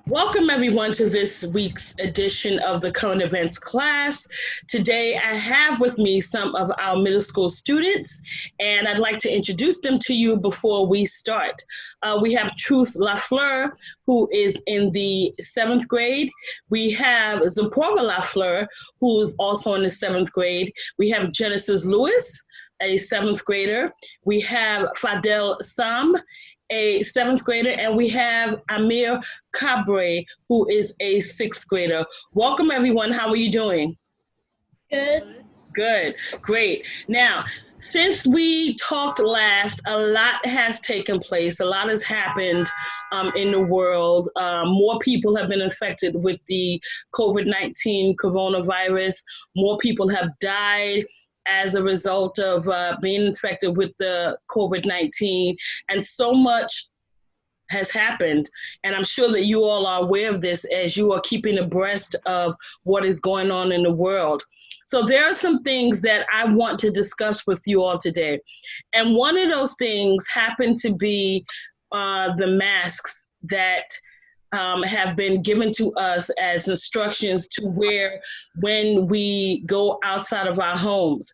Welcome everyone to this week's edition of the Current Events class. Today I have with me some of our middle school students, and I'd like to introduce them to you before we start. We have Truth Lafleur, who is in the 7th grade. We have Zipporah Lafleur, who is also in the 7th grade. We have Genesis Lewis, a 7th grader. We have Fadel Sam, a 7th grader, and we have Amir Cabre, who is a 6th grader. Welcome, everyone. How are you doing? Good. Good. Great. Now, since we talked last, a lot has taken place. A lot has happened in the world. More people have been infected with the COVID-19 coronavirus. More people have died as a result of being infected with the COVID-19, and so much has happened. And I'm sure that you all are aware of this as you are keeping abreast of what is going on in the world. So there are some things that I want to discuss with you all today. And one of those things happened to be the masks that have been given to us as instructions to wear when we go outside of our homes.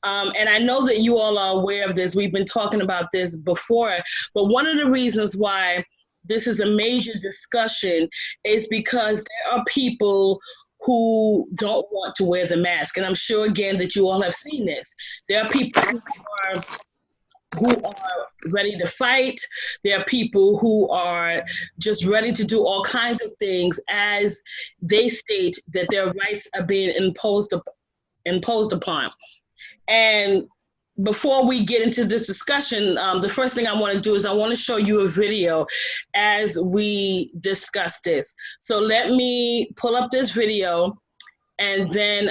And I know that you all are aware of this. We've been talking about this before, but one of the reasons why this is a major discussion is because there are people who don't want to wear the mask. And I'm sure, again, that you all have seen this. There are people who are ready to fight. There are people who are just ready to do all kinds of things as they state that their rights are being imposed upon. And before we get into this discussion, the first thing I want to do is I want to show you a video as we discuss this. So let me pull up this video, and then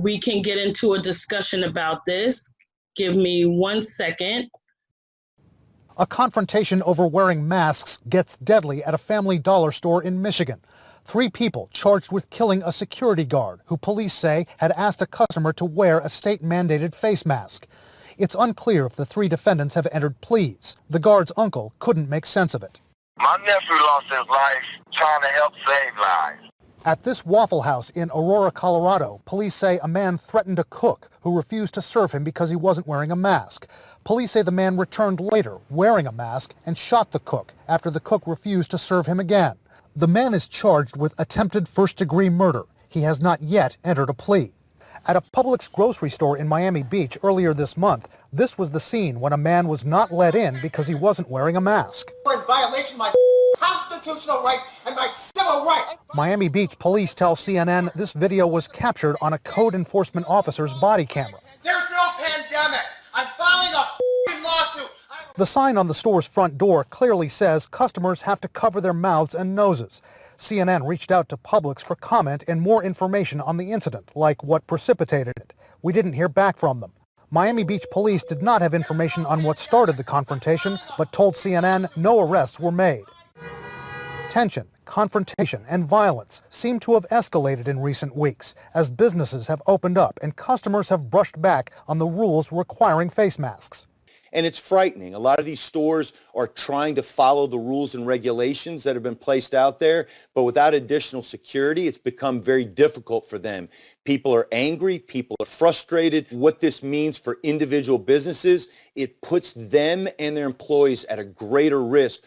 we can get into a discussion about this. Give me 1 second. A confrontation over wearing masks gets deadly at a Family Dollar store in Michigan. 3 people charged with killing a security guard who police say had asked a customer to wear a state-mandated face mask. It's unclear if the 3 defendants have entered pleas. The guard's uncle couldn't make sense of it. My nephew lost his life trying to help save lives. At this Waffle House in Aurora, Colorado, police say a man threatened a cook who refused to serve him because he wasn't wearing a mask. Police say the man returned later wearing a mask and shot the cook after the cook refused to serve him again. The man is charged with attempted first-degree murder. He has not yet entered a plea. At a Publix grocery store in Miami Beach earlier this month, this was the scene when a man was not let in because he wasn't wearing a mask. In violation of my constitutional rights and my civil rights. Miami Beach police tell CNN this video was captured on a code enforcement officer's body camera. There's no pandemic. I'm filing a lawsuit. The sign on the store's front door clearly says customers have to cover their mouths and noses. CNN reached out to Publix for comment and more information on the incident, like what precipitated it. We didn't hear back from them. Miami Beach police did not have information on what started the confrontation, but told CNN no arrests were made. Tension, confrontation, and violence seem to have escalated in recent weeks as businesses have opened up and customers have brushed back on the rules requiring face masks. And it's frightening. A lot of these stores are trying to follow the rules and regulations that have been placed out there, but without additional security, it's become very difficult for them. People are angry, people are frustrated. What this means for individual businesses, it puts them and their employees at a greater risk.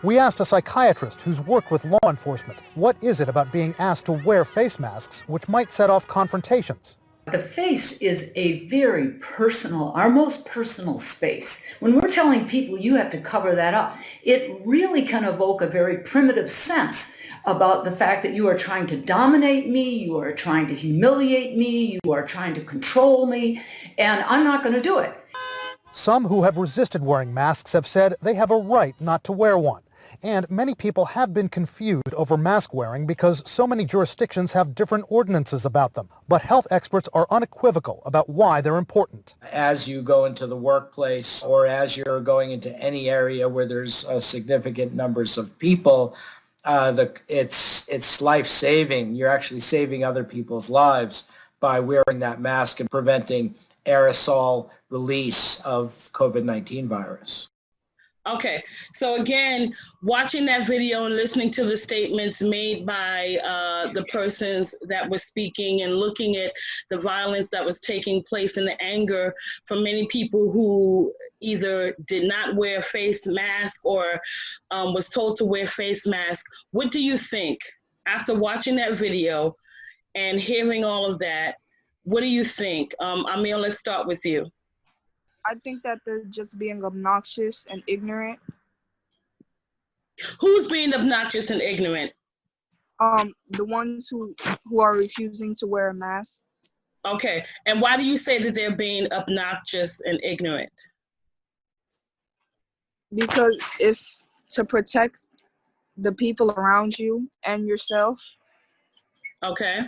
We asked a psychiatrist who's worked with law enforcement, what is it about being asked to wear face masks which might set off confrontations? The face is a very personal, our most personal space. When we're telling people you have to cover that up, it really can evoke a very primitive sense about the fact that you are trying to dominate me, you are trying to humiliate me, you are trying to control me, and I'm not going to do it. Some who have resisted wearing masks have said they have a right not to wear one. And many people have been confused over mask wearing because so many jurisdictions have different ordinances about them. But health experts are unequivocal about why they're important. As you go into the workplace or as you're going into any area where there's significant numbers of people, it's life-saving. You're actually saving other people's lives by wearing that mask and preventing aerosol release of COVID-19 virus. Okay, so again, watching that video and listening to the statements made by the persons that were speaking and looking at the violence that was taking place and the anger from many people who either did not wear a face mask or was told to wear face mask, what do you think after watching that video and hearing all of that? What do you think? Amir, let's start with you. I think that they're just being obnoxious and ignorant. Who's being obnoxious and ignorant? The ones who are refusing to wear a mask. Okay, and why do you say that they're being obnoxious and ignorant? Because it's to protect the people around you and yourself. Okay.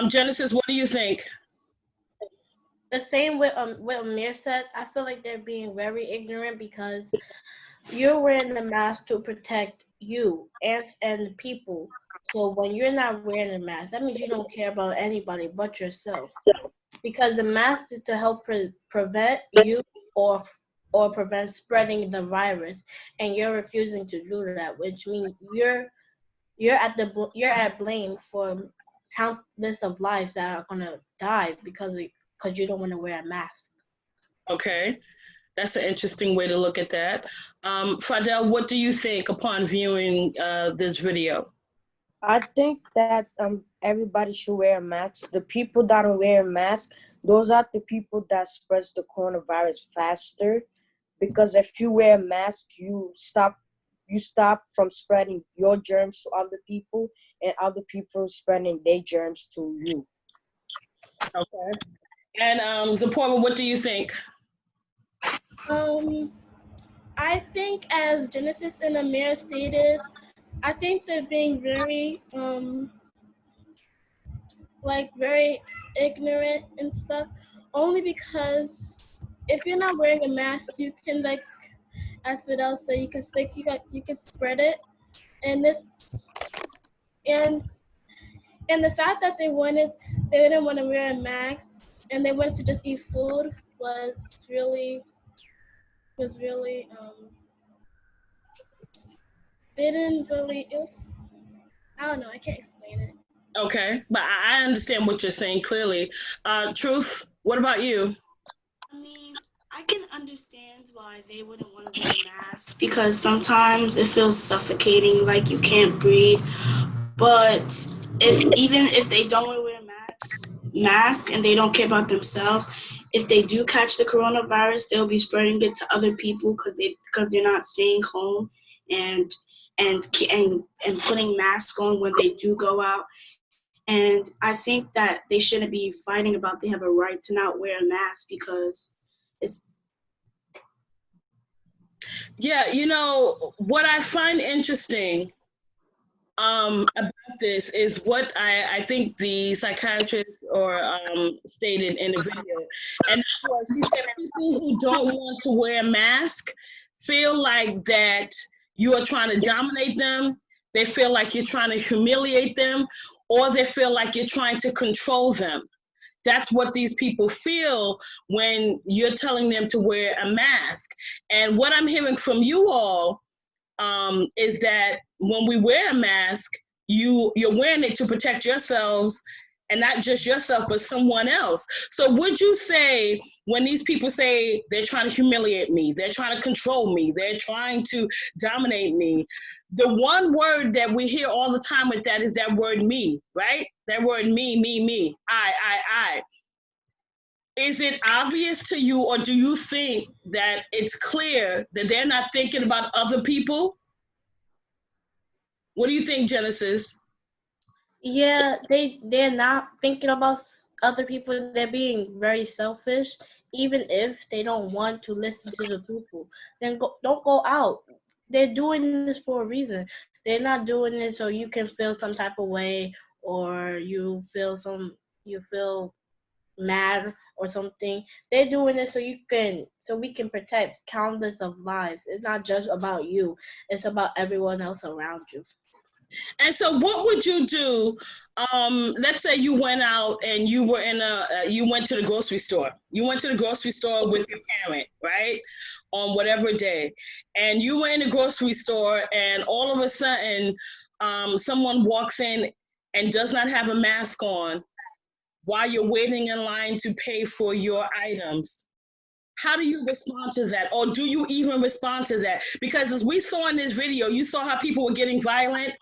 Genesis, what do you think? The same with what Amir said. I feel like they're being very ignorant because you're wearing the mask to protect you and the people. So when you're not wearing a mask, that means you don't care about anybody but yourself. Because the mask is to help prevent you or prevent spreading the virus, and you're refusing to do that, which means you're at blame for countless of lives that are gonna die because you don't want to wear a mask. Okay, that's an interesting way to look at that. Fadel, what do you think upon viewing this video? I think that everybody should wear a mask. The people that don't wear a mask, those are the people that spreads the coronavirus faster. Because if you wear a mask, you stop from spreading your germs to other people, and other people spreading their germs to you. Okay. And Zipporah, what do you think? I think, as Genesis and Amir stated, I think they're being very very ignorant and stuff, only because if you're not wearing a mask, you can, like as Fidel said, you can spread it, and and the fact that they didn't want to wear a mask and they wanted to just eat food was really I don't know, I can't explain it. Okay, but I understand what you're saying clearly. Truth, what about you? I mean, I can understand why they wouldn't want to wear a mask because sometimes it feels suffocating, like you can't breathe. But even if they don't want to wear a mask and they don't care about themselves, if they do catch the coronavirus, they'll be spreading it to other people because they're not staying home and putting masks on when they do go out. And I think that they shouldn't be fighting about they have a right to not wear a mask because it's... Yeah, you know, what I find interesting about this is what I think the psychiatrist stated in the video. And she said people who don't want to wear a mask feel like that you are trying to dominate them. They feel like you're trying to humiliate them, or they feel like you're trying to control them. That's what these people feel when you're telling them to wear a mask. And what I'm hearing from you all is that when we wear a mask, you're wearing it to protect yourselves, and not just yourself, but someone else. So would you say when these people say they're trying to humiliate me, they're trying to control me, they're trying to dominate me, the one word that we hear all the time with that is that word me, right? That word me, I. Is it obvious to you, or do you think that it's clear that they're not thinking about other people? What do you think, Genesis? Yeah, they're not thinking about other people. They're being very selfish. Even if they don't want to listen to the people, then don't go out. They're doing this for a reason. They're not doing it so you can feel some type of way, or you feel mad or something. They're doing it so we can protect countless of lives. It's not just about you. It's about everyone else around you. And so what would you do? Let's say you went out and you were you went to the grocery store. You went to the grocery store with your parent, right? On whatever day. And you were in the grocery store and all of a sudden, someone walks in and does not have a mask on while you're waiting in line to pay for your items. How do you respond to that? Or do you even respond to that? Because as we saw in this video, you saw how people were getting violent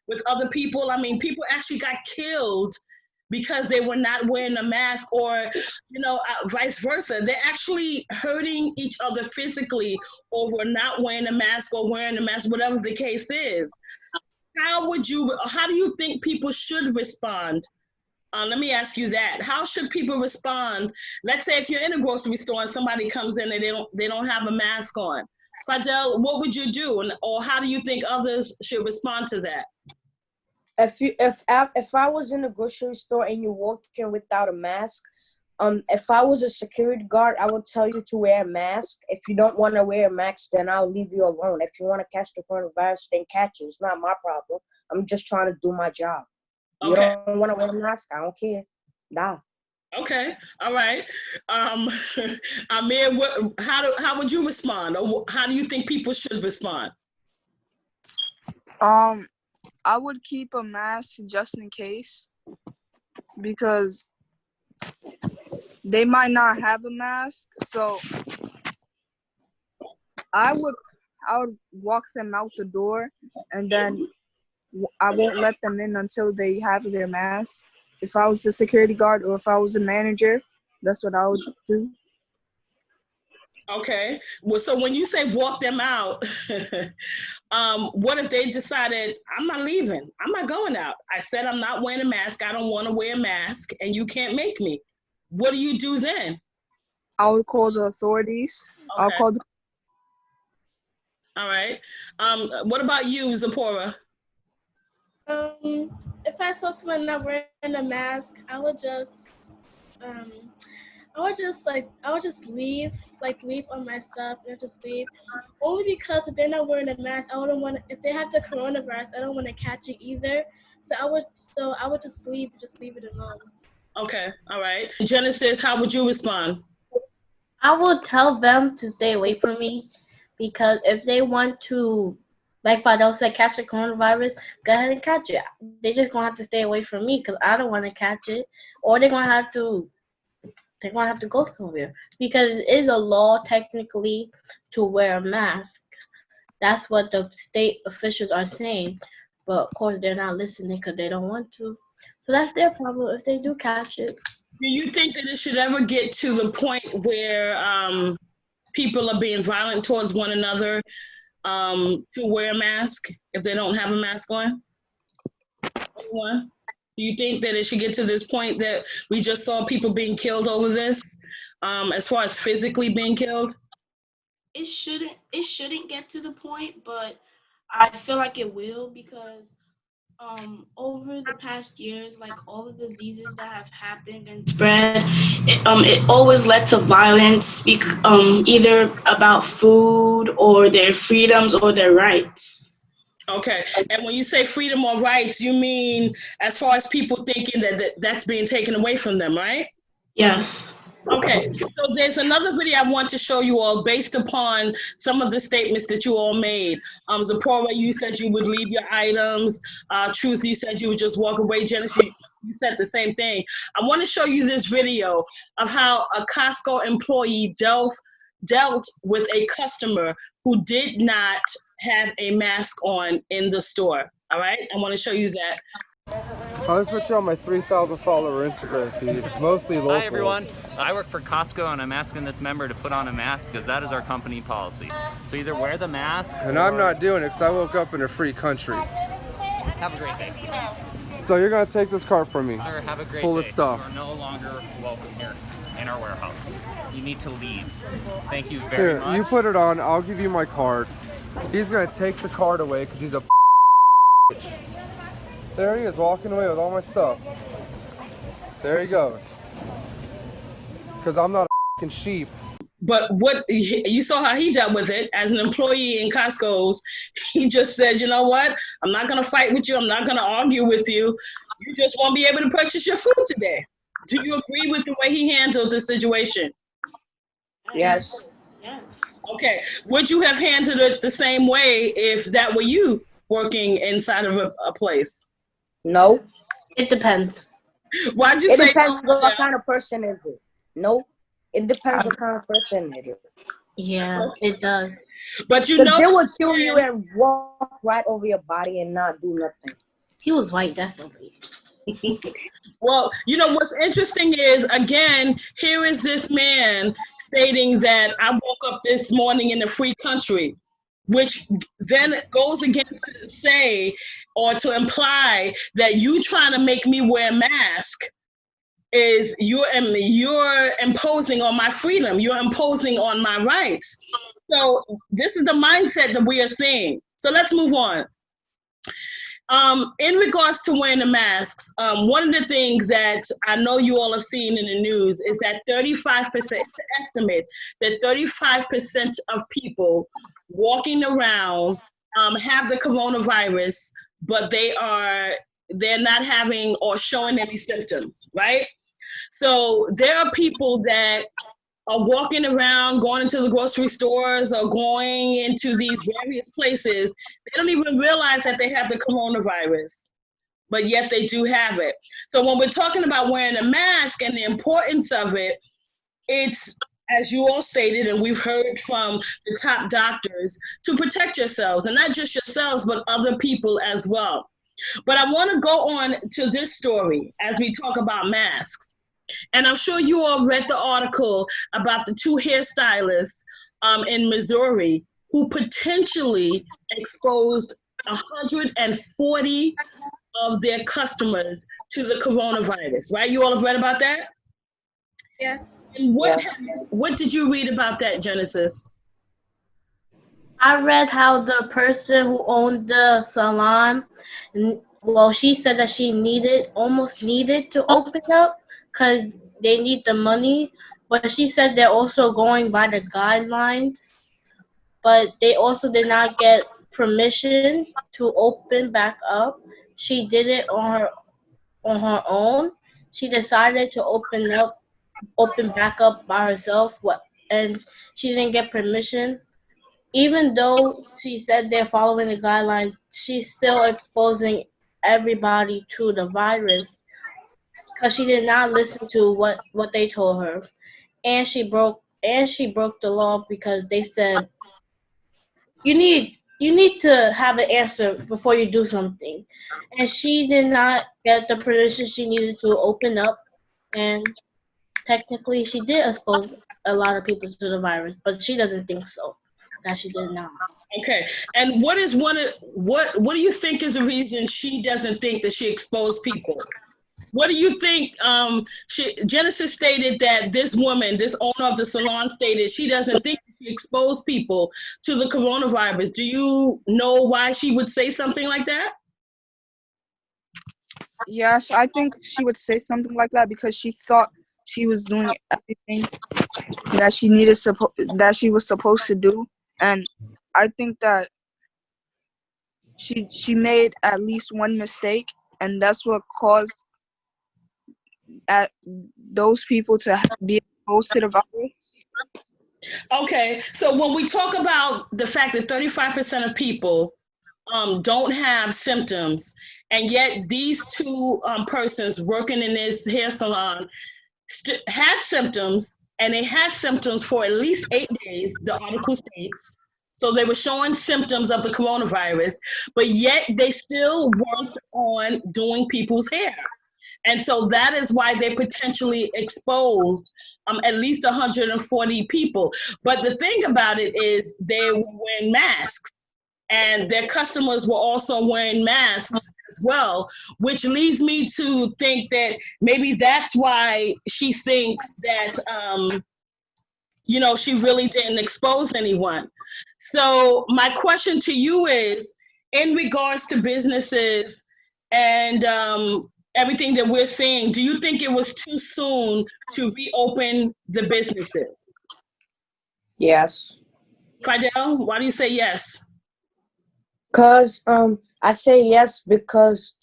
with other people. I mean, people actually got killed because they were not wearing a mask, or, vice versa. They're actually hurting each other physically over not wearing a mask or wearing a mask, whatever the case is. How do you think people should respond? Let me ask you that. How should people respond? Let's say if you're in a grocery store and somebody comes in and they don't have a mask on. Fidel, what would you do? Or how do you think others should respond to that? If I was in a grocery store and you walk in without a mask, if I was a security guard, I would tell you to wear a mask. If you don't want to wear a mask, then I'll leave you alone. If you want to catch the coronavirus, then catch it. It's not my problem. I'm just trying to do my job. You don't want to wear a mask? I don't care. Nah. Okay. All right. Amir, how would you respond? Or how do you think people should respond? I would keep a mask just in case, because they might not have a mask. So I would walk them out the door, and then I won't let them in until they have their mask. If I was a security guard or if I was a manager, that's what I would do. Okay. Well, so when you say walk them out, what if they decided, I'm not leaving, I'm not going out. I said I'm not wearing a mask, I don't want to wear a mask, and you can't make me. What do you do then? I would call the authorities. Okay. I'll call the... All right. What about you, Zipporah? If I saw someone not wearing a mask, I would just leave on my stuff and just leave. Only because if they're not wearing a mask, if they have the coronavirus, I don't want to catch it either. So I would just leave it alone. Okay, all right. Genesis, how would you respond? I would tell them to stay away from me, because if they want to, like Fidel said, catch the coronavirus, go ahead and catch it. They just gonna have to stay away from me because I don't want to catch it, or they're gonna have to go somewhere, because it is a law technically to wear a mask. That's what the state officials are saying, but of course they're not listening because they don't want to. So that's their problem if they do catch it. Do you think that it should ever get to the point where people are being violent towards one another to wear a mask if they don't have a mask on? Anyone? Do you think that it should get to this point that we just saw people being killed over this, as far as physically being killed? It shouldn't get to the point, but I feel like it will, because over the past years, like all the diseases that have happened and spread, it always led to violence, either about food or their freedoms or their rights. Okay, and when you say freedom or rights, you mean as far as people thinking that that's being taken away from them, right? Yes. Okay, so there's another video I want to show you all based upon some of the statements that you all made. Zipporah, you said you would leave your items. Truth, you said you would just walk away. Genesis, you said the same thing. I want to show you this video of how a Costco employee dealt with a customer who did not have a mask on in the store. All right, I want to show you that. I'll just put you on my 3,000 follower Instagram feed, mostly locals. Hi everyone, I work for Costco and I'm asking this member to put on a mask because that is our company policy. So either wear the mask and I'm not doing it because I woke up in a free country. Have a great day. So you're going to take this cart from me? Sir, have a great full day. Of stuff. You are no longer welcome here in our warehouse. You need to leave. Thank you very much. You put it on, I'll give you my card. He's going to take the card away because he's a bitch. There he is, walking away with all my stuff. There he goes. Because I'm not a sheep. But what you saw how he dealt with it as an employee in Costco's, he just said, you know what? I'm not going to fight with you. I'm not going to argue with you. You just won't be able to purchase your food today. Do you agree with the way he handled the situation? Yes. Yes. Okay. Would you have handled it the same way if that were you working inside of a place? No. It depends. Why'd you It say depends no? on what kind of person is it. No. It depends what kind of person it is. Yeah, it does. But you Because know, they will kill you and walk right over your body and not do nothing. He was white, definitely. well, you know what's interesting is, again, here is this man stating that I woke up this morning in a free country, which then goes again to say or to imply that you trying to make me wear a mask is you're imposing on my freedom. You're imposing on my rights. So this is the mindset that we are seeing. So let's move on. In regards to wearing the masks, one of the things that I know you all have seen in the news is that 35%, estimate that 35% of people walking around have the coronavirus, but they're not having or showing any symptoms, right? So there are people that are walking around, going into the grocery stores or going into these various places. They don't even realize that they have the coronavirus, but yet they do have it. So when we're talking about wearing a mask and the importance of it, it's, as you all stated, and we've heard from the top doctors, to protect yourselves, and not just yourselves, but other people as well. But I want to go on to this story as we talk about masks. And I'm sure you all read the article about the two hairstylists in Missouri who potentially exposed 140 of their customers to the coronavirus, right? You all have read about that? Yes. And what did you read about that, Genesis? I read how the person who owned the salon, well, she said that she almost needed to open up because they need the money. But she said they're also going by the guidelines. But they also did not get permission to open back up. She did it on her own. She decided to open back up by herself. And she didn't get permission. Even though she said they're following the guidelines, she's still exposing everybody to the virus because she did not listen to what they told her, and she broke the law because they said you need to have an answer before you do something, and she did not get the permission she needed to open up, and technically she did expose a lot of people to the virus, but she doesn't think so, that she did not. Okay, and what do you think is the reason she doesn't think that she exposed people? What do you think? Genesis stated that this woman, this owner of the salon, stated she doesn't think she exposed people to the coronavirus. Do you know why she would say something like that? Yes, I think she would say something like that because she thought she was doing everything that she was supposed to do, and I think that she made at least one mistake, and that's what caused those people to be exposed to the virus. Okay, so when we talk about the fact that 35% of people don't have symptoms, and yet these two persons working in this hair salon had symptoms, and they had symptoms for at least 8 days, the article states. So they were showing symptoms of the coronavirus, but yet they still worked on doing people's hair. And so that is why they potentially exposed at least 140 people. But the thing about it is they were wearing masks, and their customers were also wearing masks as well, which leads me to think that maybe that's why she thinks that, she really didn't expose anyone. So my question to you is, in regards to businesses and everything that we're seeing, do you think it was too soon to reopen the businesses? Yes. Fidel, why do you say yes? Cause I say yes because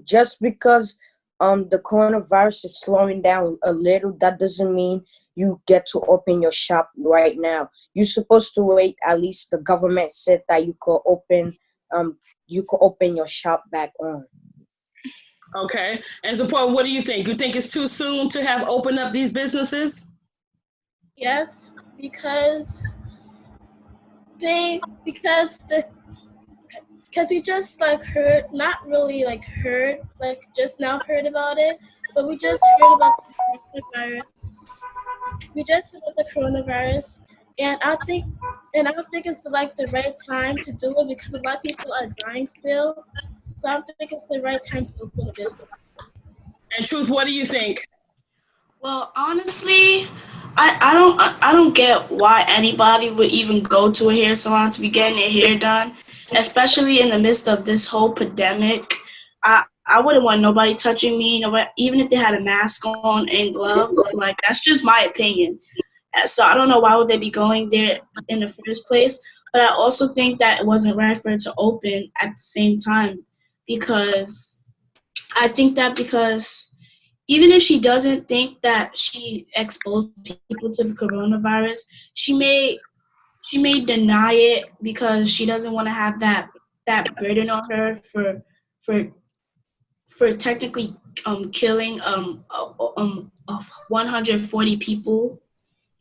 just because the coronavirus is slowing down a little, that doesn't mean you get to open your shop right now. You're supposed to wait. At least the government said that you could open your shop back on. Okay. And support, what do you think? You think it's too soon to have opened up these businesses? Yes, because we just like heard, not really like heard, like just now heard about it, but we just heard about the coronavirus. We just heard about the coronavirus, and I don't think it's like the right time to do it because a lot of people are dying still. So I don't think it's the right time to open a business. And Truth, what do you think? Well, honestly, I don't get why anybody would even go to a hair salon to be getting their hair done, especially in the midst of this whole pandemic. I wouldn't want nobody touching me, nobody, even if they had a mask on and gloves. Like, that's just my opinion. So I don't know why would they be going there in the first place. But I also think that it wasn't right for it to open at the same time, because I think that because even if she doesn't think that she exposed people to the coronavirus, she may deny it because she doesn't want to have that burden on her for technically killing 140 people.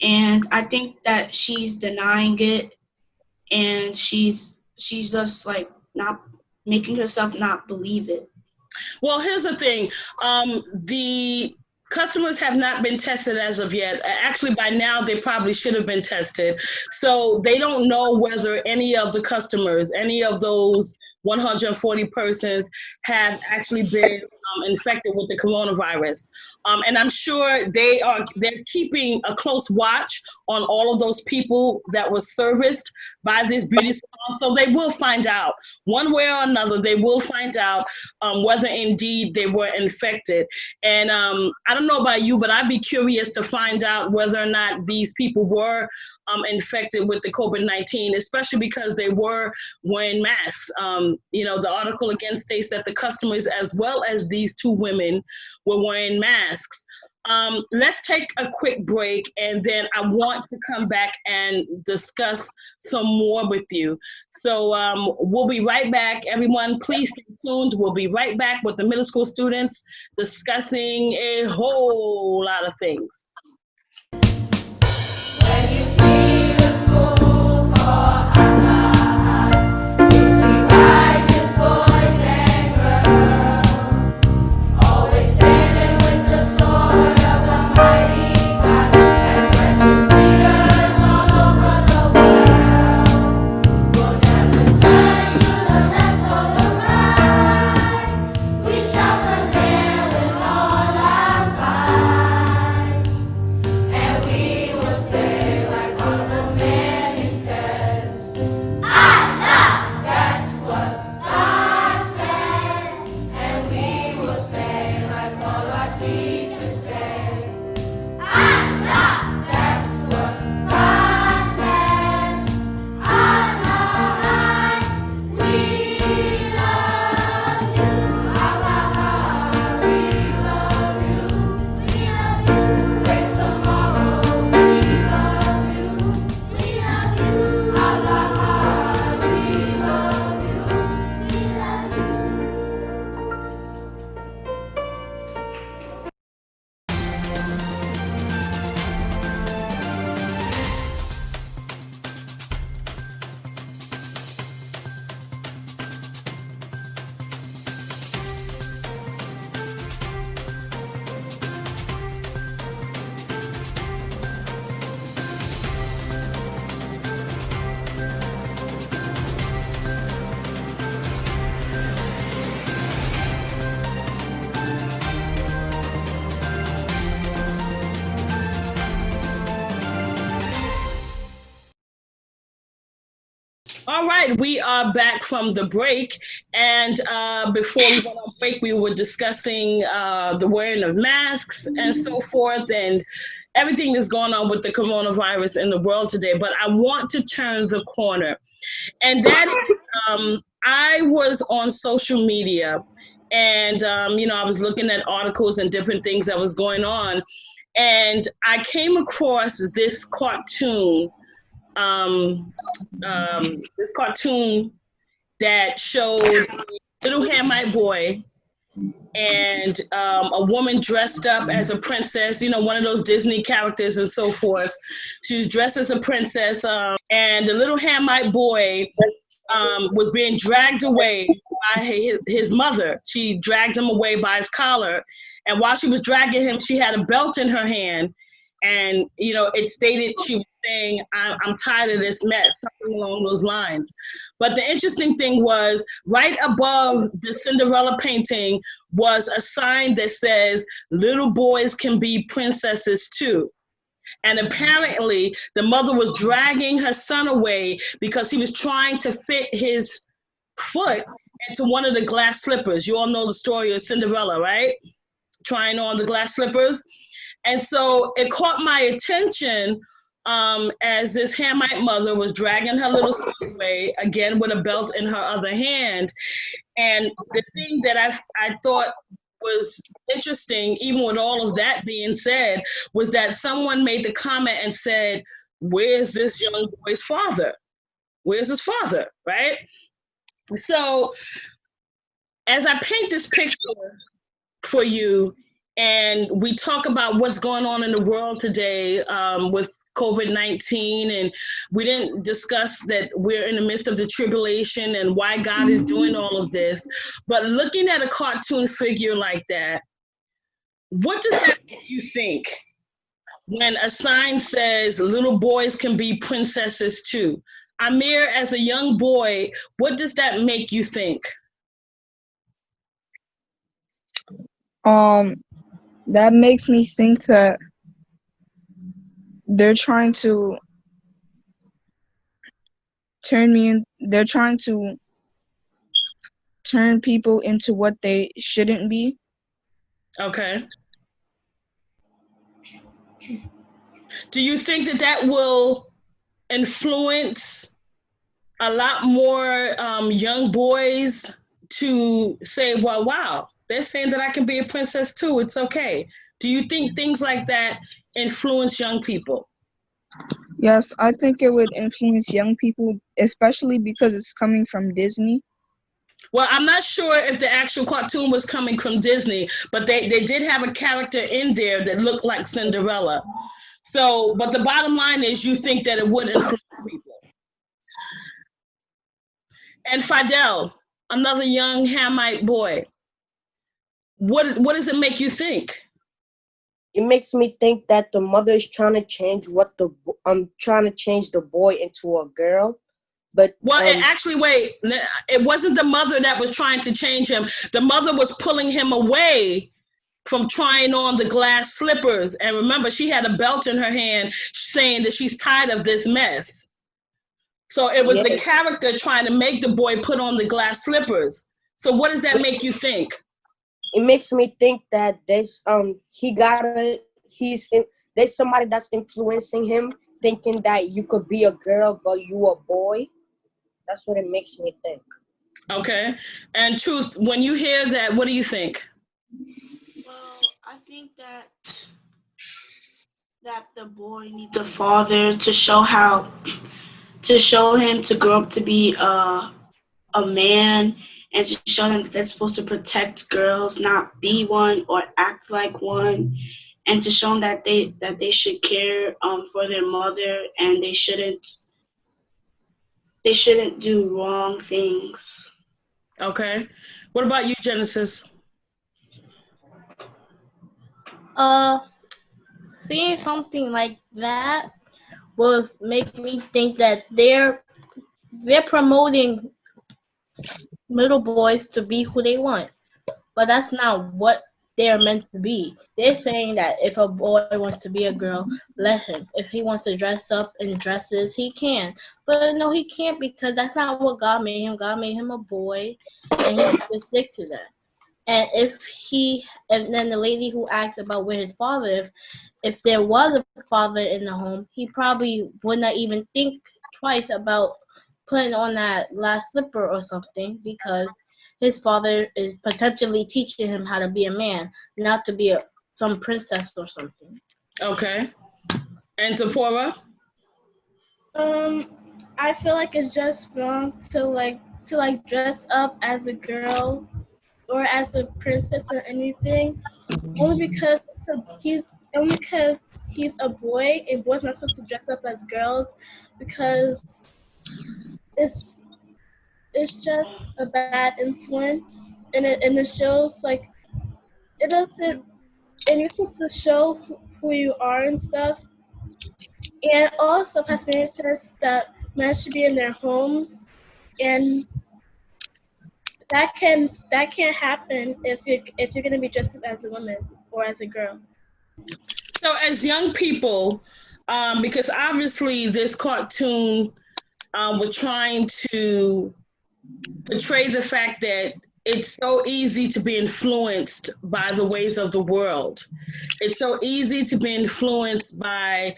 And I think that she's denying it, and she's just like not making herself not believe it. Well, here's the thing. The customers have not been tested as of yet. Actually, by now, they probably should have been tested. So they don't know whether any of the customers, any of those 140 persons have actually been infected with the coronavirus. And I'm sure they're keeping a close watch on all of those people that were serviced by this beauty salon. So they will find out one way or another. They will find out whether indeed they were infected. And I don't know about you, but I'd be curious to find out whether or not these people were infected with the COVID-19, especially because they were wearing masks. The article again states that the customers, as well as these two women, were wearing masks. Let's take a quick break, and then I want to come back and discuss some more with you. So we'll be right back. Everyone, please stay tuned. We'll be right back with the middle school students discussing a whole lot of things. When you see the school called ATLAH, you see righteous boys and girls, always standing with the sword of the mighty God, as righteous leaders all over the world. We'll never turn to the left or the right. We shall prevail in all our fights, and we will say like Honorable Manny says, ATLAH, that's what God says. And we will say like all our teachers say, ATLAH, that's what God says. ATLAH, we love you. ATLAH, we love you. We love you. Great tomorrows, we love you. We love you. ATLAH, we love you. We love you. All right, we are back from the break, and before we went on break, we were discussing the wearing of masks and so forth, and everything that's going on with the coronavirus in the world today. But I want to turn the corner. And that is, I was on social media and, I was looking at articles and different things that was going on. And I came across this cartoon, that showed a little Hamite boy and a woman dressed up as a princess, one of those Disney characters and so forth. She was dressed as a princess, and the little Hamite boy was being dragged away by his mother. She dragged him away by his collar. And while she was dragging him, she had a belt in her hand. And, it stated she was saying, I'm tired of this mess, something along those lines. But the interesting thing was right above the Cinderella painting was a sign that says, little boys can be princesses too. And apparently the mother was dragging her son away because he was trying to fit his foot into one of the glass slippers. You all know the story of Cinderella, right? Trying on the glass slippers. And so it caught my attention as this Hamite mother was dragging her little son away, again with a belt in her other hand. And the thing that I thought was interesting, even with all of that being said, was that someone made the comment and said, where's this young boy's father? Where's his father, right? So as I paint this picture for you, and we talk about what's going on in the world today with COVID-19, and we didn't discuss that we're in the midst of the tribulation and why God is doing all of this. But looking at a cartoon figure like that, what does that make you think when a sign says little boys can be princesses too? Amir, as a young boy, what does that make you think? That makes me think that they're trying to they're trying to turn people into what they shouldn't be. Okay. Do you think that will influence a lot more young boys to say, well, wow, they're saying that I can be a princess too, it's okay? Do you think things like that influence young people? Yes, I think it would influence young people, especially because it's coming from Disney. Well, I'm not sure if the actual cartoon was coming from Disney, but they did have a character in there that looked like Cinderella. So, but the bottom line is you think that it would influence people. And Fidel, another young Hamite boy, what does it make you think? It makes me think that the mother is trying to change trying to change the boy into a girl. But actually, wait, it wasn't the mother that was trying to change him. The mother was pulling him away from trying on the glass slippers. And remember, she had a belt in her hand saying that she's tired of this mess. So it was the character trying to make the boy put on the glass slippers. So what does that make you think? It makes me think that there's somebody that's influencing him, thinking that you could be a girl but you a boy. That's what it makes me think. Okay. And Truth, when you hear that, what do you think? Well, I think that the boy needs a father to show him to grow up to be a man, and to show them that they're supposed to protect girls, not be one or act like one, and to show them that they should care for their mother, and they shouldn't do wrong things. Okay. What about you, Genesis? Seeing something like that will make me think that they're promoting little boys to be who they want, but that's not what they're meant to be. They're saying that if a boy wants to be a girl, let him. If he wants to dress up in dresses, he can. But no, he can't, because that's not what God made him. God made him a boy, and he has to stick to that. And and then the lady who asked about where his father, if there was a father in the home, he probably would not even think twice about putting on that last slipper or something, because his father is potentially teaching him how to be a man, not to be some princess or something. Okay. And Zipporah? I feel like it's just wrong to dress up as a girl or as a princess or anything, only because he's a boy, and boys not supposed to dress up as girls, because it's just a bad influence, and it shows like it doesn't, and you're supposed to show who you are and stuff. And also, Pastor Mary says that men should be in their homes, and that can't happen if you're gonna be dressed up as a woman or as a girl. So as young people, because obviously this cartoon was trying to portray the fact that it's so easy to be influenced by the ways of the world. It's so easy to be influenced by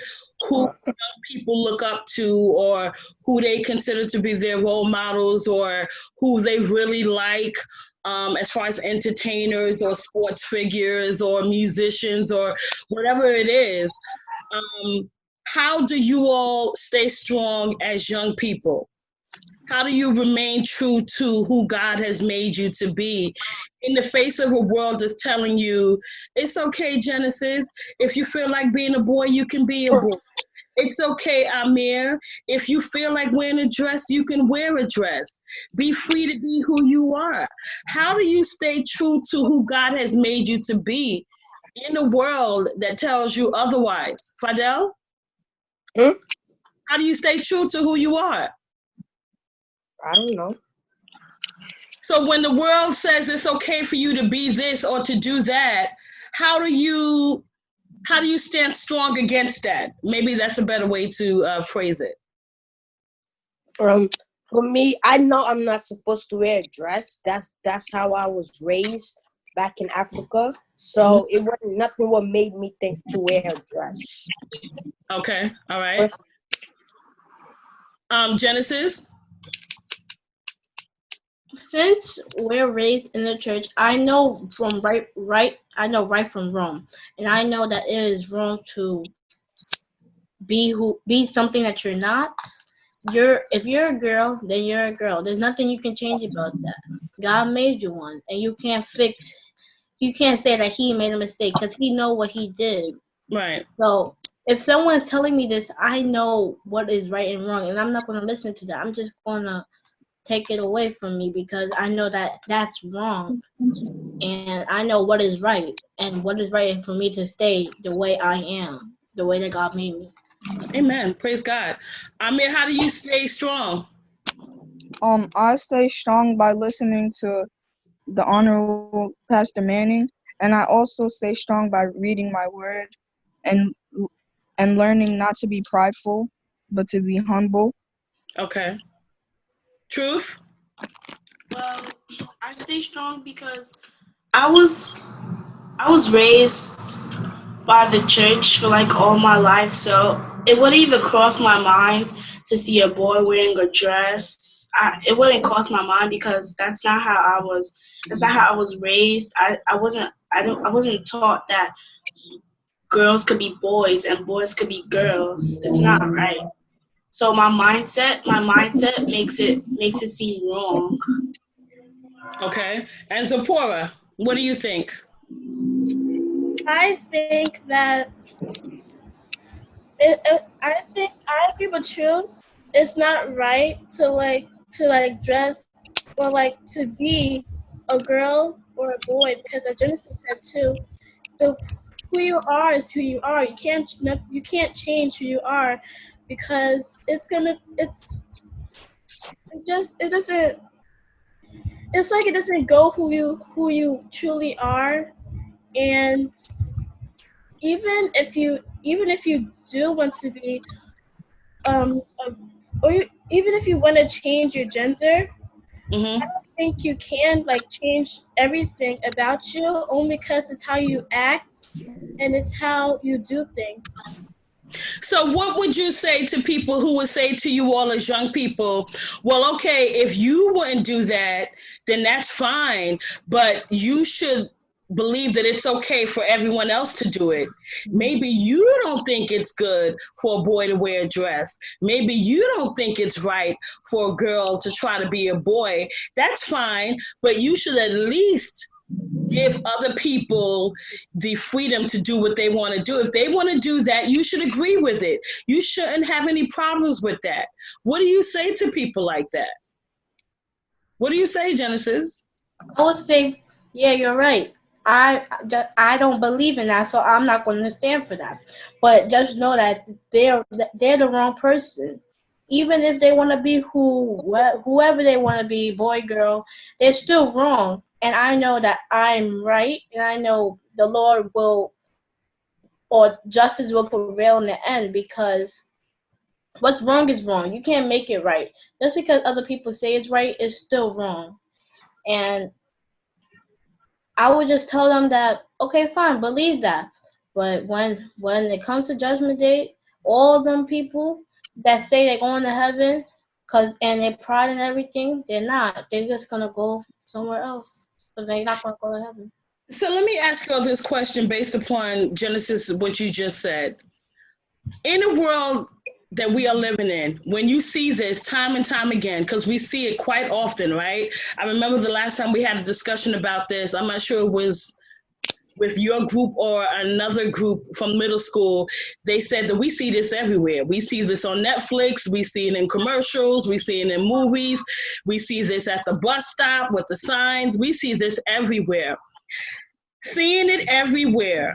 who young people look up to, or who they consider to be their role models, or who they really like, as far as entertainers or sports figures or musicians or whatever it is. How do you all stay strong as young people? How do you remain true to who God has made you to be in the face of a world that's telling you, it's okay, Genesis. If you feel like being a boy, you can be a boy. It's okay, Amir. If you feel like wearing a dress, you can wear a dress. Be free to be who you are. How do you stay true to who God has made you to be in a world that tells you otherwise? Fidel? How do you stay true to who you are? I don't know. So when the world says it's okay for you to be this or to do that, how do you stand strong against that? Maybe that's a better way to phrase it. For me, I know I'm not supposed to wear a dress. That's how I was raised back in Africa. So it wasn't nothing what made me think to wear a dress. Okay, all right. Genesis? Since we're raised in the church, I know from right from wrong, and I know that it is wrong to be something that you're not. If you're a girl, then you're a girl. There's nothing you can change about that. God made you one, and you can't say that he made a mistake, because he know what he did. Right. So if someone's telling me this, I know what is right and wrong, and I'm not going to listen to that. I'm just going to take it away from me, because I know that that's wrong, and I know what is right, and what is right for me to stay the way I am, the way that God made me. Amen. Praise God. Amir, how do you stay strong? I stay strong by listening to the Honorable Pastor Manning, and I also stay strong by reading my word and learning not to be prideful, but to be humble. Okay. Truth? Well, I stay strong because I was raised by the church for like all my life, so it wouldn't even cross my mind to see a boy wearing a dress. It wouldn't cross my mind, because that's not how I was raised. I wasn't taught that girls could be boys and boys could be girls. It's not right. So my mindset makes it seem wrong. Okay. And Zipporah, what do you think? I think that I agree with you. It's not right to dress or to be a girl or a boy, because as Genesis said too, who you are is who you are. You can't change who you are, because it doesn't. It's like it doesn't go who you truly are, and even if you do want to be even if you want to change your gender, I don't think you can like change everything about you only because it's how you act and it's how you do things. So, what would you say to people who would say to you all as young people, well, okay, if you wouldn't do that, then that's fine, but you should believe that it's okay for everyone else to do it. Maybe you don't think it's good for a boy to wear a dress. Maybe you don't think it's right for a girl to try to be a boy. That's fine, but you should at least give other people the freedom to do what they want to do. If they want to do that, you should agree with it. You shouldn't have any problems with that. What do you say to people like that? What do you say, Genesis? I would say, yeah, you're right. I don't believe in that, so I'm not going to stand for that. But just know that they're the wrong person. Even if they want to be whoever they want to be, boy, girl, they're still wrong. And I know that I'm right, and I know the Lord will, or justice will prevail in the end, because what's wrong is wrong. You can't make it right. Just because other people say it's right, it's still wrong. And I would just tell them that, okay, fine, believe that. But when it comes to Judgment Day, all of them people that say they're going to heaven, and they pride and everything, they're not. They're just gonna go somewhere else. So they're not gonna go to heaven. So let me ask you all this question based upon Genesis, what you just said. In a world that we are living in, when you see this time and time again, because we see it quite often, right? I remember the last time we had a discussion about this. I'm not sure it was with your group or another group from middle school. They said that we see this everywhere. We see this on Netflix. We see it in commercials. We see it in movies. We see this at the bus stop with the signs. We see this everywhere. Seeing it everywhere,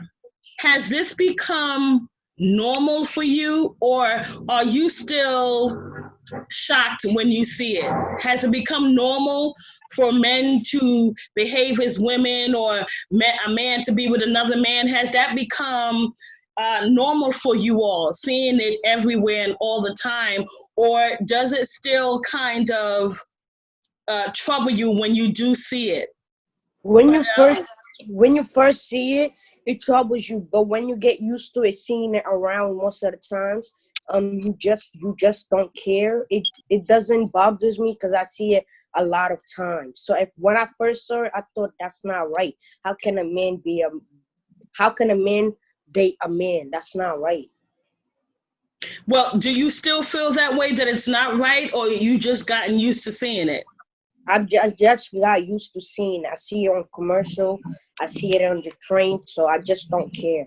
has this become normal for you, or are you still shocked when you see it? Has it become normal for men to behave as women, or a man to be with another man? Has that become normal for you all, seeing it everywhere and all the time, or does it still kind of trouble you when you do see it? When you first see it, it troubles you. But when you get used to it, seeing it around most of the times, you just don't care. It doesn't bothers me because I see it a lot of times. So when I first saw it, I thought that's not right. How can a man date a man? That's not right. Well, do you still feel that way, that it's not right, or you just gotten used to seeing it? I just got used to seeing it. I see it on commercial. I see it on the train, so I just don't care.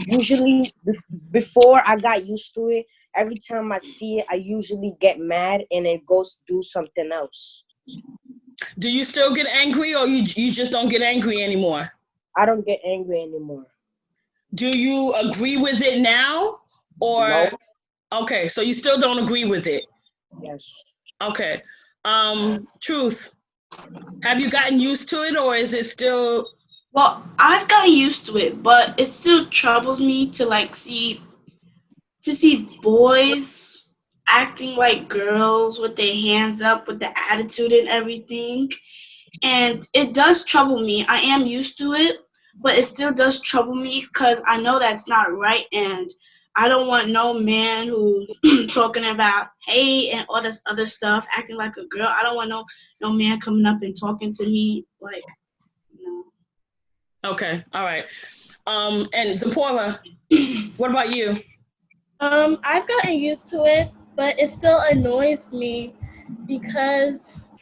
Usually, before I got used to it, every time I see it, I usually get mad and it goes do something else. Do you still get angry, or you just don't get angry anymore? I don't get angry anymore. Do you agree with it now, or no? Okay, so you still don't agree with it? Yes. Okay. Truth, have you gotten used to it, or is it still? Well, I've gotten used to it, but it still troubles me to see boys acting like girls with their hands up, with the attitude and everything. And it does trouble me. I am used to it, but it still does trouble me because I know that's not right, and I don't want no man who's talking about hey and all this other stuff, acting like a girl. I don't want no man coming up and talking to me like, no. Okay, all right. And Zipporah, what about you? I've gotten used to it, but it still annoys me because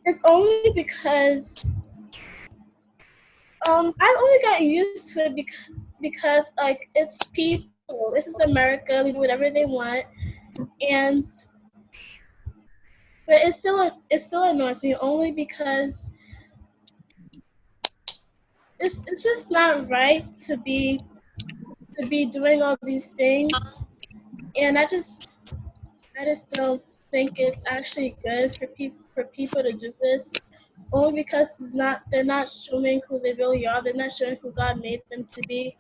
it's only because I've only gotten used to it because like it's people. This is America. They do whatever they want, but it still annoys me only because it's just not right to be doing all these things, and I just don't think it's actually good for people to do this only because they're not showing who they really are. They're not showing who God made them to be,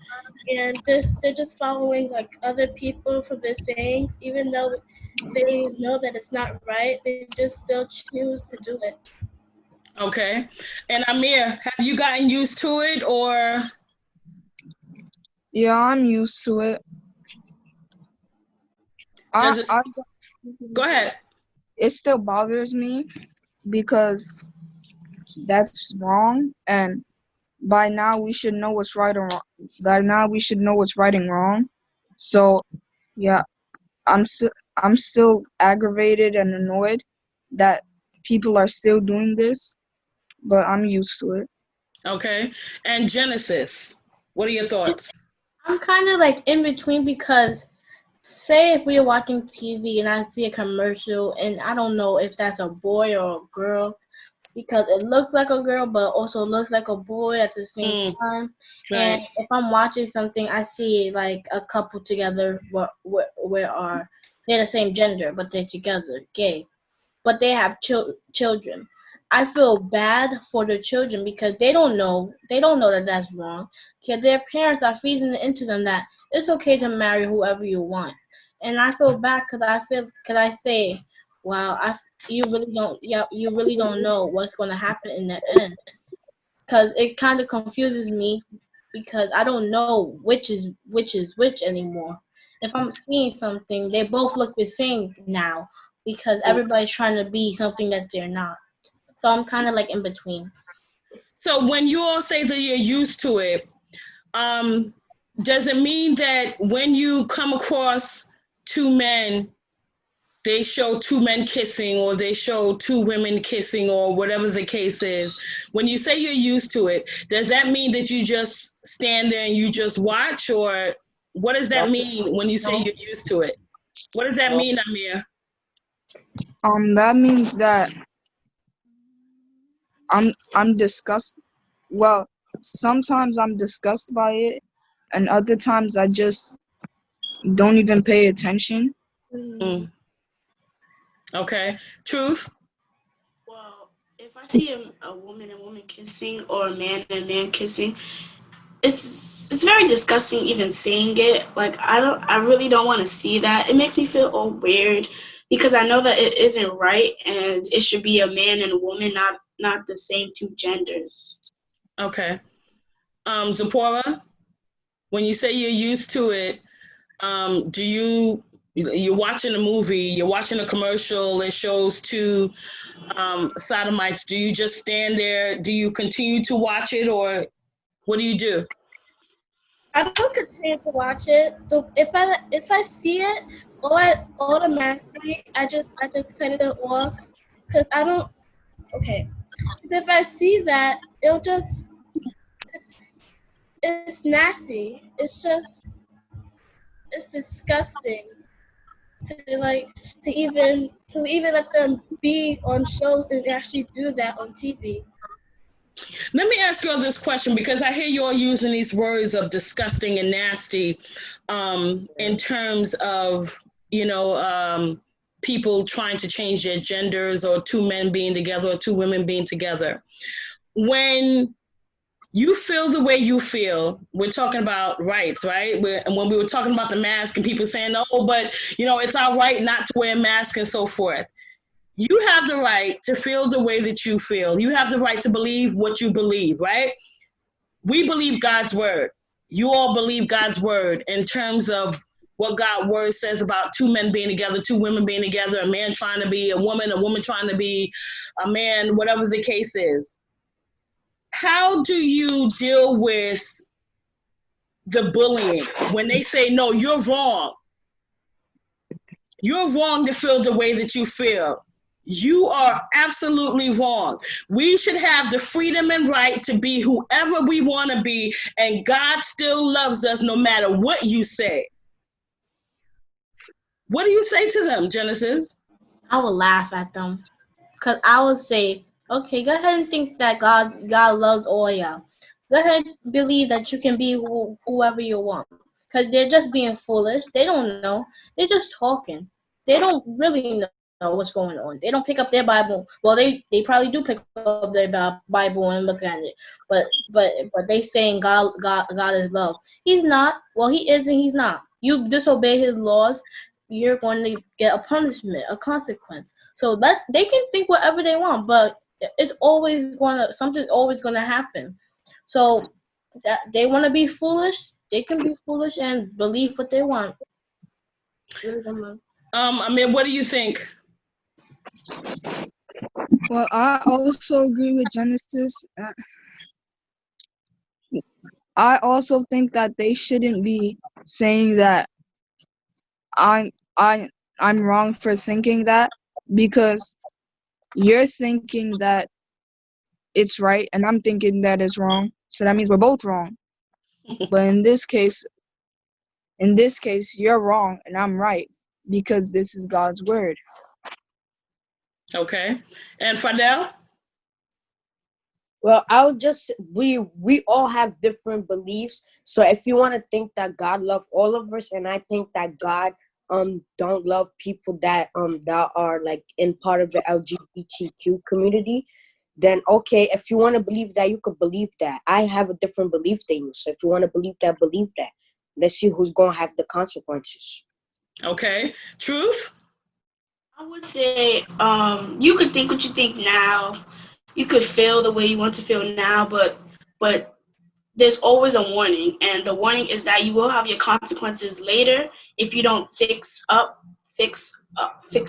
and they're just following like other people for their sayings, even though they know that it's not right. They just still choose to do it. Okay. And Amir, have you gotten used to it or? Yeah, I'm used to it. Does it? Go ahead. It still bothers me because that's wrong, and by now we should know what's right or wrong. By now we should know what's right and wrong. So, yeah, I'm still aggravated and annoyed that people are still doing this, but I'm used to it. Okay. And Genesis, what are your thoughts? I'm kind of like in between because say if we are watching TV and I see a commercial and I don't know if that's a boy or a girl because it looks like a girl but also looks like a boy at the same time. Right. And if I'm watching something, I see like a couple together where they're the same gender but they're together, gay, but they have children. I feel bad for the children because they don't know that that's wrong. Because their parents are feeding it into them that it's okay to marry whoever you want, and I feel bad because I say, wow, you really don't know what's going to happen in the end, because it kind of confuses me because I don't know which is which anymore. If I'm seeing something, they both look the same now because everybody's trying to be something that they're not. So I'm kind of like in between. So when you all say that you're used to it, does it mean that when you come across two men, they show two men kissing or they show two women kissing or whatever the case is, when you say you're used to it, does that mean that you just stand there and you just watch, or what does that mean when you say you're used to it? What does that mean, Amir? That means that I'm disgusted. Well, sometimes I'm disgusted by it, and other times I just don't even pay attention. Okay. Truth? Well, if I see a woman and woman kissing or a man and man kissing, it's very disgusting even seeing it. Like I really don't want to see that. It makes me feel all weird because I know that it isn't right and it should be a man and a woman, not the same two genders. Okay. Zipporah, when you say you're used to it, you're watching a movie, you're watching a commercial that shows two sodomites, do you just stand there? Do you continue to watch it, or what do you do? I don't continue to watch it. If I see it, automatically I just cut it off because I don't. Okay, because if I see that, it's nasty. It's disgusting to even let them be on shows and actually do that on TV. Let me ask you all this question because I hear you all using these words of disgusting and nasty in terms of, people trying to change their genders or two men being together or two women being together. When you feel the way you feel, we're talking about rights, right? And when we were talking about the mask and people saying, oh, but, it's our right not to wear a mask and so forth. You have the right to feel the way that you feel. You have the right to believe what you believe, right? We believe God's word. You all believe God's word in terms of what God's word says about two men being together, two women being together, a man trying to be a woman trying to be a man, whatever the case is. How do you deal with the bullying when they say, no, you're wrong? You're wrong to feel the way that you feel. You are absolutely wrong. We should have the freedom and right to be whoever we want to be, and God still loves us no matter what you say. What do you say to them, Genesis? I will laugh at them because I would say, okay, go ahead and think that God loves all y'all. Go ahead and believe that you can be whoever you want because they're just being foolish. They don't know. They're just talking. They don't really know. what's going on. They don't pick up their Bible. Well, they probably do pick up their Bible and look at it, but they saying God is love. He's not. Well, he is and he's not. You disobey his laws, you're going to get a punishment, a consequence. So that they can think whatever they want, but something's always gonna happen. So that they want to be foolish, they can be foolish and believe what they want. Amir, what do you think? Well, I also agree with Genesis. I also think that they shouldn't be saying that I'm wrong for thinking that, because you're thinking that it's right and I'm thinking that it's wrong. So that means we're both wrong. But in this case, you're wrong and I'm right, because this is God's word. Okay. And Fidel? Well, we all have different beliefs. So if you want to think that God loves all of us, and I think that God don't love people that are like in part of the LGBTQ community, then okay, if you want to believe that, you could believe that. I have a different belief than you. So if you want to believe that, believe that. Let's see who's going to have the consequences. Okay. Truth? I would say you could think what you think now. You could feel the way you want to feel now, but there's always a warning, and the warning is that you will have your consequences later if you don't fix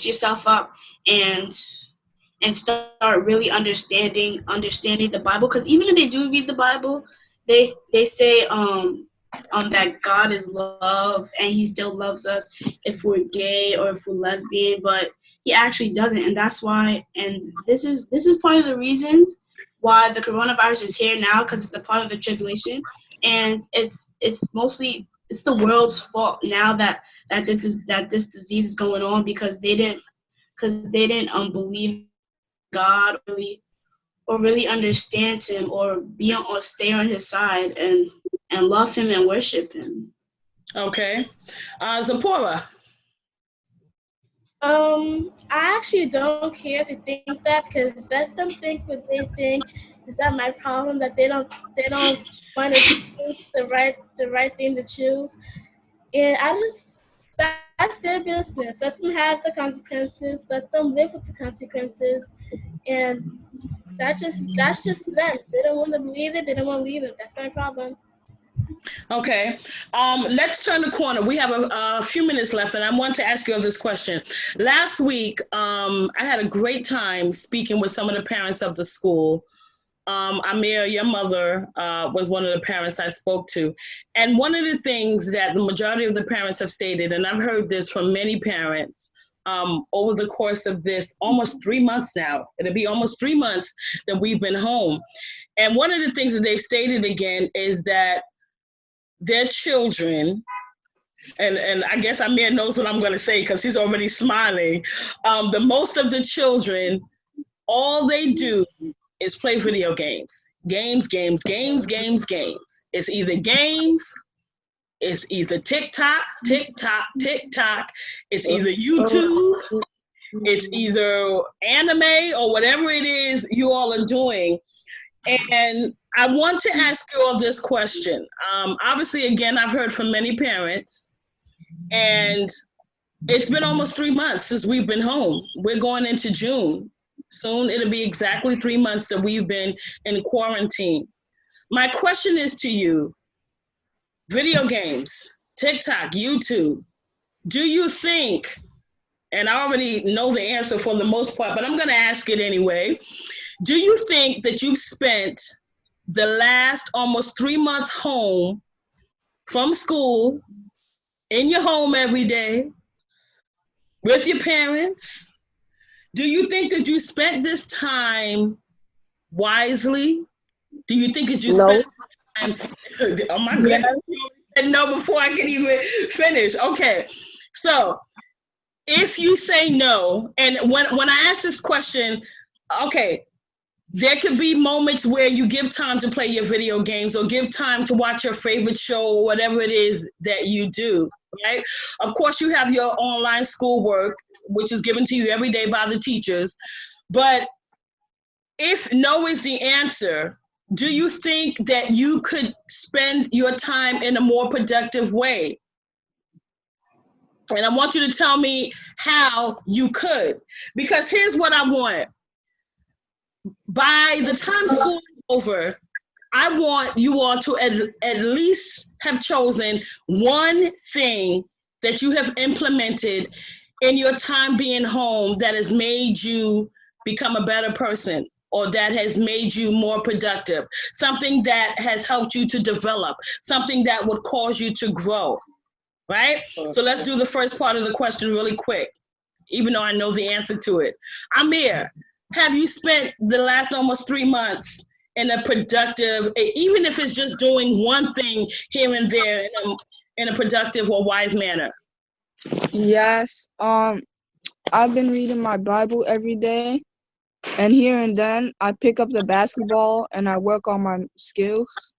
yourself up and start really understanding the Bible. Because even if they do read the Bible, they say that God is love and he still loves us if we're gay or if we're lesbian, but he actually doesn't. And that's why, and this is part of the reasons why the coronavirus is here now, because it's a part of the tribulation, and it's mostly the world's fault now that this disease is going on, because they didn't believe God or really understand him or stay on his side and love him and worship him. Okay. Zipporah? I actually don't care to think that, because let them think what they think. Is that my problem that they don't want to choose the right thing to choose? And that's their business. Let them have the consequences. Let them live with the consequences, and that's just them. They don't want to believe it. They don't want to believe it. That's my problem. Okay. Let's turn the corner. We have a few minutes left, and I want to ask you this question. Last week, I had a great time speaking with some of the parents of the school. Amir, your mother was one of the parents I spoke to. And one of the things that the majority of the parents have stated, and I've heard this from many parents over the course of this almost 3 months now, it'll be almost 3 months that we've been home. And one of the things that they've stated again is that their children, and I guess Amir knows what I'm going to say because he's already smiling, the most of the children, all they do is play video games. Games. It's either games, it's either TikTok. It's either YouTube, it's either anime or whatever it is you all are doing. And I want to ask you all this question. Obviously, again, I've heard from many parents, and it's been almost 3 months since we've been home. We're going into June. Soon it'll be exactly 3 months that we've been in quarantine. My question is to you, video games, TikTok, YouTube, do you think, and I already know the answer for the most part, but I'm going to ask it anyway, do you think that you've spent the last almost 3 months home from school, in your home every day, with your parents? Do you think that you spent this time wisely? Do you think that you spent time? Oh my goodness, you said no before I can even finish. Okay, so if you say no, and when I ask this question, okay, there could be moments where you give time to play your video games or give time to watch your favorite show or whatever it is that you do, right? Of course, you have your online schoolwork which is given to you every day by the teachers. But if no is the answer, do you think that you could spend your time in a more productive way? And I want you to tell me how you could. Because here's what I want. By the time school is over, I want you all to at least have chosen one thing that you have implemented in your time being home that has made you become a better person, or that has made you more productive, something that has helped you to develop, something that would cause you to grow, right? So let's do the first part of the question really quick, even though I know the answer to it. Amir, have you spent the last almost 3 months in a productive, even if it's just doing one thing here and there in a productive or wise manner? Yes. I've been reading my Bible every day, and here and then I pick up the basketball and I work on my skills.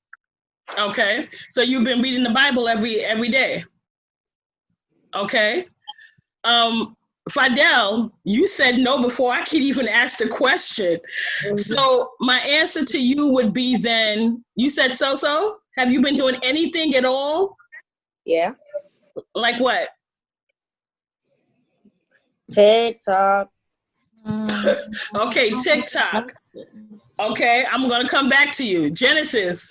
Okay, so you've been reading the Bible every day. Okay. Fidel, you said no before I could even ask the question. So my answer to you would be then, you said so? Have you been doing anything at all? Yeah. Like what? TikTok. Okay, TikTok. Okay, I'm gonna come back to you. Genesis.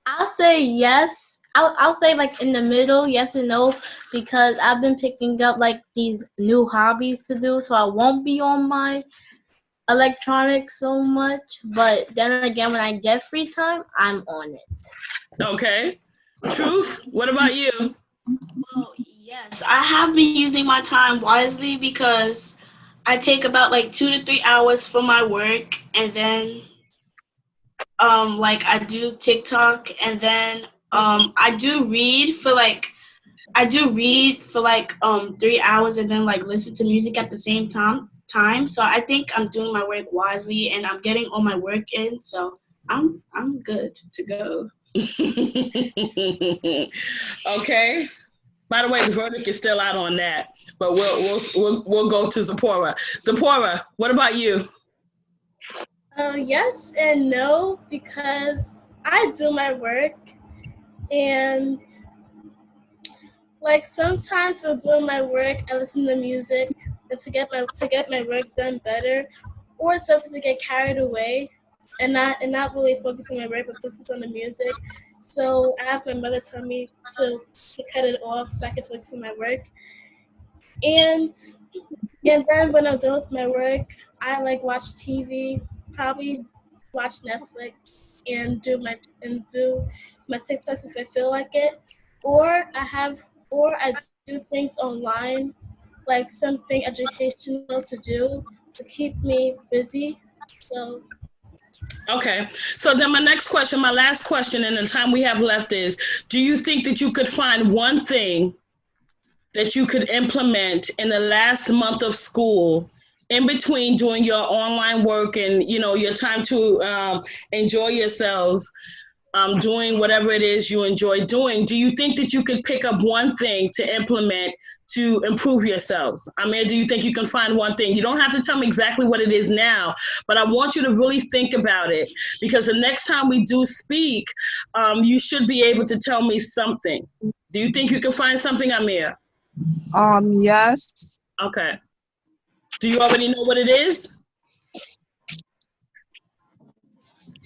I'll say yes. I'll say like in the middle, yes and no, because I've been picking up like these new hobbies to do, so I won't be on my electronics so much. But then again, when I get free time, I'm on it. Okay. Truth, what about you? Well, yes, I have been using my time wisely because I take about like 2 to 3 hours for my work, and then like I do TikTok, and then I do read for like 3 hours, and then like listen to music at the same time. So I think I'm doing my work wisely, and I'm getting all my work in. So I'm good to go. Okay. By the way, the verdict is still out on that, but we'll go to Zipporah. Zipporah, what about you? Yes and no, because I do my work, and like sometimes when doing my work, I listen to music and to get my work done better, or sometimes to get carried away and not really focus on my work but focus on the music. So I have my mother tell me to cut it off so I can focus on my work. And then when I'm done with my work, I like watch TV, probably watch Netflix and do my TikToks if I feel like it, or I do things online, like something educational to do to keep me busy. So Okay, so then my last question in the time we have left is, do you think that you could find one thing that you could implement in the last month of school, in between doing your online work and your time to enjoy yourselves, doing whatever it is you enjoy doing? Do you think that you could pick up one thing to implement to improve yourselves? I mean, do you think you can find one thing? You don't have to tell me exactly what it is now, but I want you to really think about it, because the next time we do speak, you should be able to tell me something. Do you think you can find something, Amir? Yes. Okay. Do you already know what it is?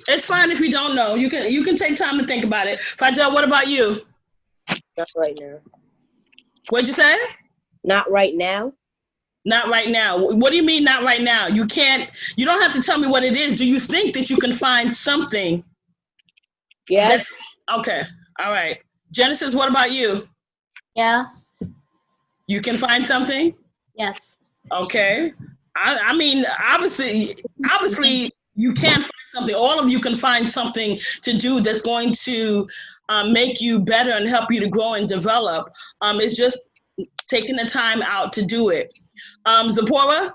It's fine if you don't know. You can take time to think about it. Fadel, what about you? Not right now. What'd you say? Not right now. Not right now. What do you mean not right now? You don't have to tell me what it is. Do you think that you can find something? Yes. Okay. All right. Genesis, what about you? yeah, You can find something? yes. Okay. I mean, obviously you can find something. All of you can find something to do that's going to make you better and help you to grow and develop. It's just taking the time out to do it. Zipporah?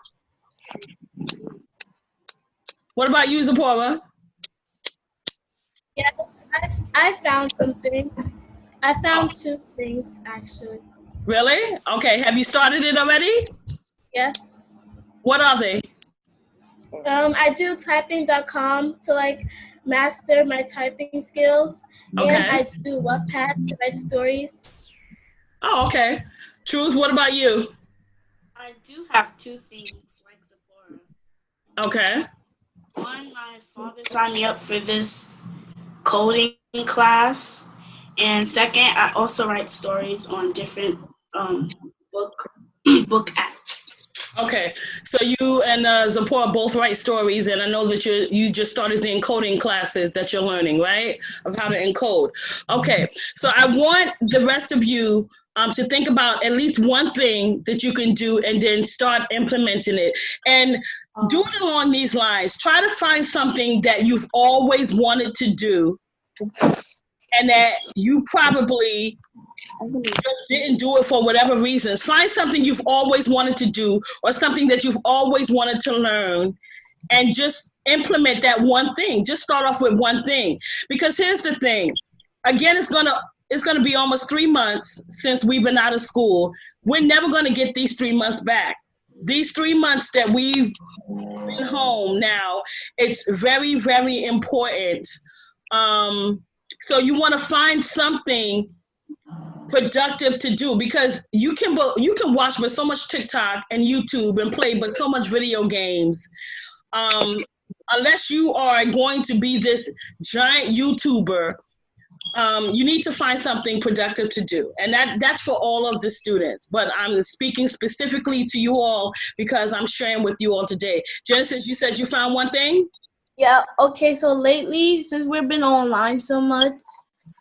What about you, Zipporah? Yes, I found something. I found two things actually. Really? Okay. Have you started it already? Yes. What are they? I do typing.com to like master my typing skills, and I Okay. do Wattpad to write stories. Oh, okay. Truth, what about you? I do have two things like Sephora. Okay. One, my father signed me up for this coding class, and second, I also write stories on different book book apps. Okay, so you and Zipporah both write stories, and I know that you just started the encoding classes that you're learning, right? Of how to encode. Okay, so I want the rest of you to think about at least one thing that you can do, and then start implementing it. And do it along these lines. Try to find something that you've always wanted to do, and that you probably just didn't do it for whatever reasons. Find something you've always wanted to do, or something that you've always wanted to learn, and just implement that one thing. Just start off with one thing. Because here's the thing. Again, it's gonna be almost 3 months since we've been out of school. We're never gonna get these 3 months back. These 3 months that we've been home now, it's very, very important. So you want to find something productive to do, because you can watch but so much TikTok and YouTube and play but so much video games. Unless you are going to be this giant YouTuber, you need to find something productive to do, and that's for all of the students. But I'm speaking specifically to you all because I'm sharing with you all today. Genesis, you said you found one thing. Yeah. Okay. So lately, since we've been online so much,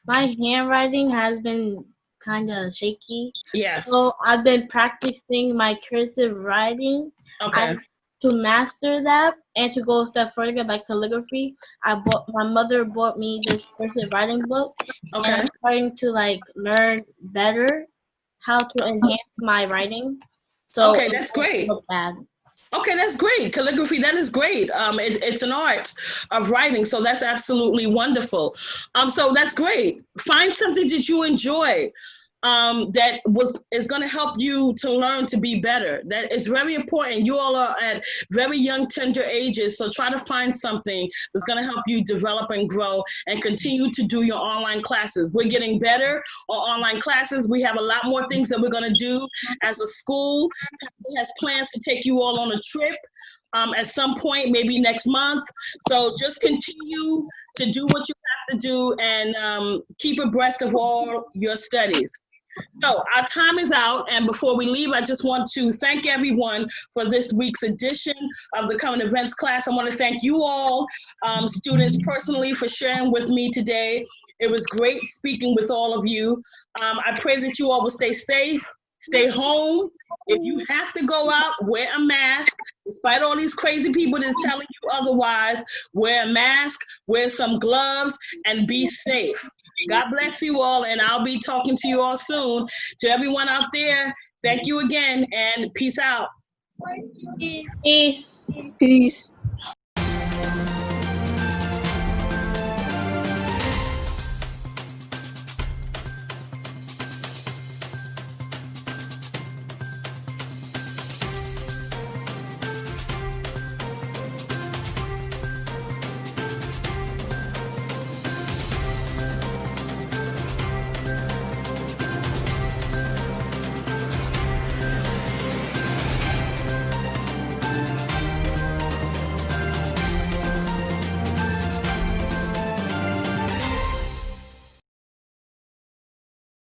my handwriting has been kind of shaky. Yes. So I've been practicing my cursive writing. Okay. To master that and to go a step further, like calligraphy, my mother bought me this cursive writing book, Okay. and I'm starting to like learn better how to enhance my writing. So Okay, that's great. So bad. Okay, that's great. Calligraphy, that is great. It's an art of writing, so that's absolutely wonderful. So that's great. Find something that you enjoy, that is going to help you to learn to be better. That is very important. You all are at very young, tender ages, so try to find something that's going to help you develop and grow, and continue to do your online classes. We're getting better on online classes. We have a lot more things that we're going to do as a school. Pastor has plans to take you all on a trip at some point, maybe next month. So just continue to do what you have to do, and keep abreast of all your studies. So our time is out, and before we leave, I just want to thank everyone for this week's edition of the Current Events class. I want to thank you all, students, personally, for sharing with me today. It was great speaking with all of you. I pray that you all will stay safe, stay home. If you have to go out, wear a mask. Despite all these crazy people that's telling you otherwise, wear a mask, wear some gloves, and be safe. God bless you all, and I'll be talking to you all soon. To everyone out there, thank you again, and peace out. Peace. Peace.